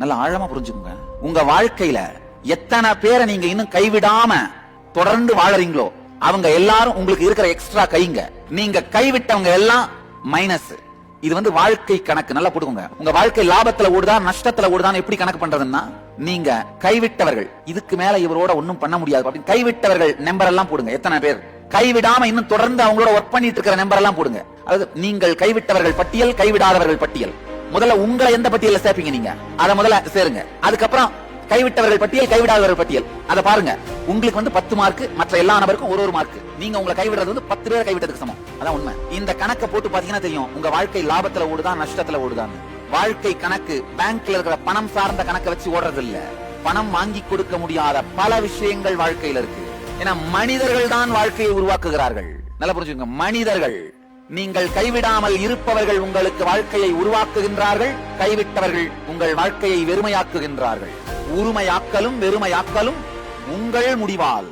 நல்ல ஆழமா புரிஞ்சுக்கோங்க. உங்க வாழ்க்கையில எத்தனை பேரை நீங்க இன்னும் கைவிடாம தொடர்ந்து வாழறீங்களோ அவங்க எல்லாரும் உங்களுக்கு இருக்கிற எக்ஸ்ட்ரா கைங்க. நீங்க கைவிட்டவங்க எல்லாம் மைனஸ். இது வாழ்க்கை கணக்கு. நல்லா போட்டுக்கோங்க. உங்க வாழ்க்கை லாபத்துல ஓடுதா நஷ்டத்துல ஓடுதான்னு எப்படி கணக்கு பண்றதுன்னா, நீங்க கைவிட்டவர்கள் இதுக்கு மேல இவரோட ஒண்ணும் பண்ண முடியாது அப்படின்னு கைவிட்டவர்கள் நம்பர் எல்லாம் போடுங்க. எத்தனை பேர் கைவிடாம இன்னும் தொடர்ந்து அவங்களோட ஒர்க் பண்ணிட்டு இருக்கிற நம்பர் எல்லாம் போடுங்க. அதாவது நீங்கள் கைவிட்டவர்கள் பட்டியல், கைவிடாதவர்கள் பட்டியல். முதல்ல உங்களை எந்த பட்டியல சேர்ப்பீங்க நீங்க, அதை முதல்ல சேருங்க. அதுக்கப்புறம் கைவிட்டவர்கள் பட்டியல், கைவிடாதவர்கள் பட்டியல், அதை பாருங்க. உங்களுக்கு 10 மார்க், மற்ற எல்லா நபருக்கும் ஒரு மார்க். நீங்க உங்களை கைவிடுறது 10 பேரை கைவிட்டதுக்கு சமம். அதான் உண்மை. இந்த கணக்கை போட்டு பாத்தீங்கன்னா தெரியும் உங்க வாழ்க்கை லாபத்துல ஓடுதா நஷ்டத்துல ஓடுதான்னு. வாழ்க்கை கணக்கு பேங்க்ல இருக்கிற பணம் சார்ந்த கணக்கை வச்சு ஓடுறது இல்ல. பணம் வாங்கி கொடுக்க முடியாத பல விஷயங்கள் வாழ்க்கையில இருக்கு. ஏன்னா மனிதர்கள் தான் வாழ்க்கையை உருவாக்குகிறார்கள். நல்லா புரிஞ்சுக்கோங்க. மனிதர்கள். நீங்கள் கைவிடாமல் இருப்பவர்கள் உங்களுக்கு வாழ்க்கையை உருவாக்குகின்றார்கள். கைவிட்டவர்கள் உங்கள் வாழ்க்கையை வெறுமையாக்குகின்றார்கள். உரிமையாக்கலும் வெறுமையாக்கலும் உங்கள் முடிவால்.